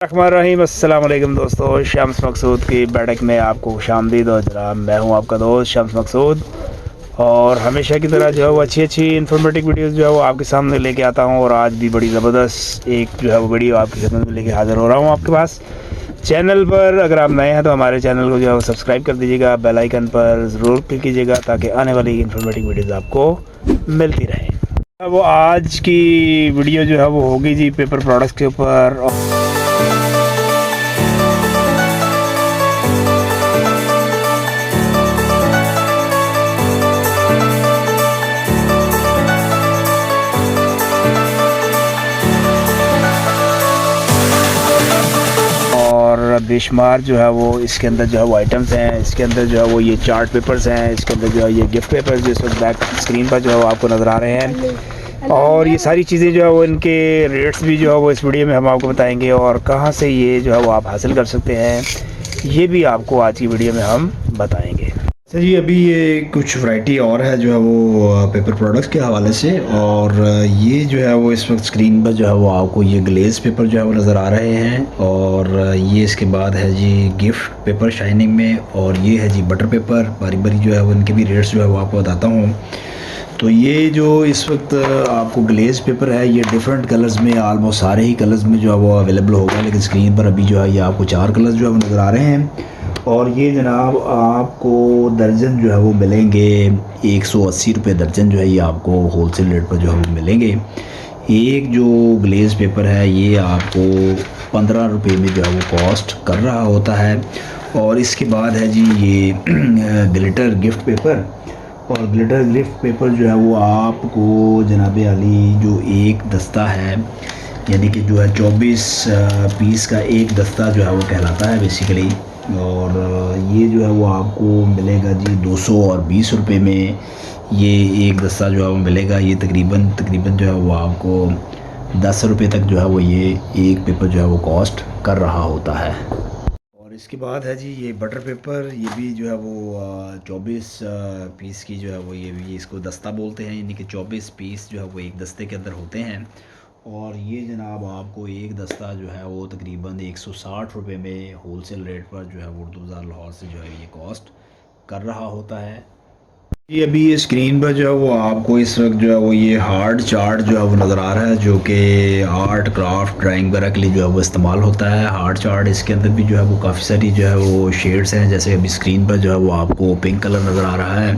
रहीम अस्सलाम वालेकुम दोस्तों, शम्स मकसूद की बैठक में आपको खुशामदीद। और जनाब मैं हूं आपका दोस्त शम्स मकसूद, और हमेशा की तरह जो है वो अच्छी इन्फॉर्मेटिव वीडियोस जो है वो आपके सामने लेके आता हूं। और आज भी बड़ी ज़बरदस्त एक जो है वो वीडियो आपकी खिदमत में लेके हाज़िर हो रहा हूं आपके पास। चैनल पर अगर आप नए हैं तो हमारे चैनल को जो है वो सब्सक्राइब कर दीजिएगा, बेल आइकन पर ज़रूर क्लिक कीजिएगा ताकि आने वाली इन्फॉर्मेटिव वीडियोज़ आपको मिलती रहे। वो आज की वीडियो जो है वो होगी जी पेपर प्रोडक्ट्स के ऊपर। बेशुमार जो है वो इसके अंदर जो है वो आइटम्स हैं। इसके अंदर जो है वो ये चार्ट पेपर्स हैं, इसके अंदर जो है ये गिफ्ट पेपर्स जो इस वक्त बैक स्क्रीन पर जो है वो आपको नज़र आ रहे हैं। और ये सारी चीज़ें जो है वो इनके रेट्स भी जो है वो इस वीडियो में हम आपको बताएंगे, और कहाँ से ये जो है वो आप हासिल कर सकते हैं ये भी आपको आज की वीडियो में हम बताएँगे। सर जी, अभी ये कुछ वैरायटी और है जो है वो पेपर प्रोडक्ट्स के हवाले से। और ये जो है वो इस वक्त स्क्रीन पर जो है वो आपको ये ग्लेज़ पेपर जो है वो नज़र आ रहे हैं। और ये इसके बाद है जी गिफ्ट पेपर शाइनिंग में, और ये है जी बटर पेपर। बारी बारी जो है वो इनके भी रेट्स जो है वो आपको बताता हूँ। तो ये जो इस वक्त आपको ग्लेज़ पेपर है ये डिफरेंट कलर्स में, आलमोस्ट सारे ही कलर्स में जो है वो अवेलेबल होगा, लेकिन स्क्रीन पर अभी जो है ये आपको 4 कलर्स जो है वो नज़र आ रहे हैं। और ये जनाब आपको दर्जन जो है वो मिलेंगे 180 रुपये दर्जन जो है ये आपको होलसेल रेट पर जो है वो मिलेंगे। एक जो ग्लेज़ पेपर है ये आपको 15 रुपये में जो है वो कॉस्ट कर रहा होता है। और इसके बाद है जी ये ग्लिटर गिफ्ट पेपर। और ग्लिटर गिफ्ट पेपर जो है वो आपको जनाब अली जो एक दस्ता है, यानी कि जो है 24 पीस का एक दस्ता जो है वो कहलाता है बेसिकली। और ये जो है वो आपको मिलेगा जी 220 रुपये में ये एक दस्ता जो है वो मिलेगा। ये तकरीबन जो है वो आपको 10 रुपये तक जो है वो ये एक पेपर जो है वो कॉस्ट कर रहा होता है। और इसके बाद है जी ये बटर पेपर। ये भी जो है वो 24 पीस की जो है वो ये इसको दस्ता बोलते हैं, यानी कि 24 पीस जो है वो एक दस्ते के अंदर होते हैं। और ये जनाब आपको एक दस्ता जो है वो तकरीबन 160 रुपये में होलसेल रेट पर जो है वो उर्दू बाज़ार लाहौर से जो है ये कॉस्ट कर रहा होता है। ये अभी ये स्क्रीन पर जो है वो आपको इस वक्त जो है वो ये हार्ड चार्ट जो है वो नज़र आ रहा है, जो कि आर्ट क्राफ्ट ड्राइंग वगैरह के लिए जो है वो इस्तेमाल होता है। हार्ड चार्ट इसके अंदर भी जो है वो काफ़ी सारी जो है वो शेड्स हैं, जैसे अभी स्क्रीन पर जो है वो आपको पिंक कलर नज़र आ रहा है।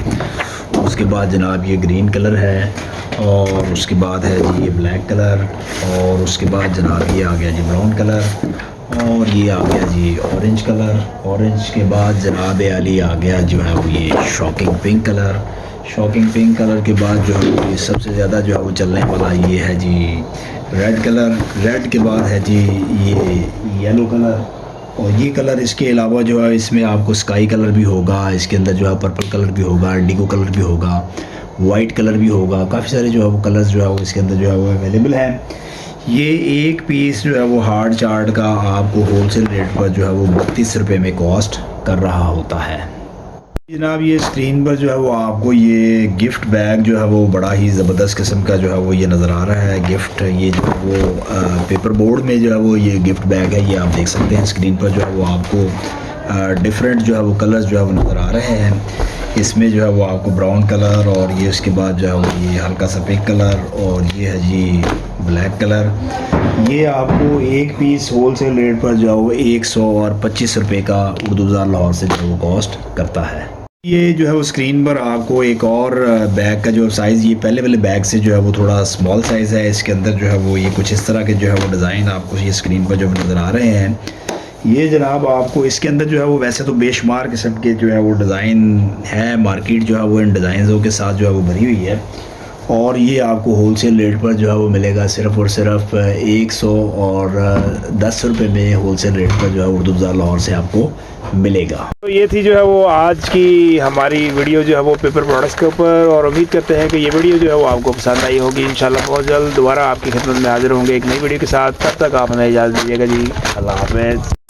उसके बाद जनाब ये ग्रीन कलर है, और उसके बाद है जी ये ब्लैक कलर, और उसके बाद जनाब ये आ गया जी ब्राउन कलर, और ये आ गया जी ऑरेंज कलर। ऑरेंज के बाद जनाब अली आ गया जो है वो ये shocking pink colour. Shocking pink colour के बाद जो है ये सबसे ज़्यादा जो है वो चलने वाला ये है जी रेड कलर। रेड के बाद है जी ये येलो कलर। और ये कलर इसके अलावा जो है इसमें आपको स्काई कलर भी होगा, इसके अंदर जो है पर्पल कलर भी होगा, इंडिगो कलर भी होगा, वाइट कलर भी होगा। काफ़ी सारे जो है वो कलर्स जो है वो इसके अंदर जो है वो अवेलेबल हैं। ये एक पीस जो है वो हार्ड चार्ट का आपको होलसेल रेट पर जो है वो 32 रुपये में कॉस्ट कर रहा होता है। जनाब ये स्क्रीन पर जो है वो आपको ये गिफ्ट बैग जो है वो बड़ा ही ज़बरदस्त किस्म का जो है वो ये नज़र आ रहा है गिफ्ट। ये जो है वो पेपर बोर्ड में जो है वो ये गिफ्ट बैग है, ये आप देख सकते हैं स्क्रीन पर जो है वो आपको डिफरेंट जो है वो कलर्स जो है वो नज़र आ रहे हैं। इसमें जो है वो आपको ब्राउन कलर, और ये उसके बाद जो है वो ये हल्का सा पिंक कलर, और ये है जी ब्लैक कलर। ये आपको एक पीस होलसेल रेट पर जो है वो 125 रुपये का उर्दू बाज़ार लाहौर से जो है वो कॉस्ट करता है। ये जो है वो स्क्रीन पर आपको एक और बैग का जो साइज़, ये पहले वाले बैग से जो है वो थोड़ा स्मॉल साइज़ है। इसके अंदर जो है वो ये कुछ इस तरह के जो है वो डिज़ाइन आपको ये स्क्रीन पर जो नज़र आ रहे हैं। ये जनाब आपको इसके अंदर जो है वो वैसे तो बेशुमार किस्म के जो है वो डिज़ाइन है, मार्केट जो है वो इन डिज़ाइनों के साथ जो है वो भरी हुई है। और ये आपको होलसेल रेट पर जो है वो मिलेगा सिर्फ़ और सिर्फ 110 रुपये में होलसेल रेट पर जो है उर्दू बाज़ार लाहौर से आपको मिलेगा। तो ये थी जो है वो आज की हमारी वीडियो जो है वो पेपर प्रोडक्ट्स के ऊपर, और उम्मीद करते हैं कि ये वीडियो जो है वो आपको पसंद आई होगी। इंशाल्लाह बहुत जल्द दोबारा आपकी खिदमत में हाजिर होंगे एक नई वीडियो के साथ। तब तक आप हमें इजाज़त दीजिएगा जी। अल्लाह हाफ़िज़।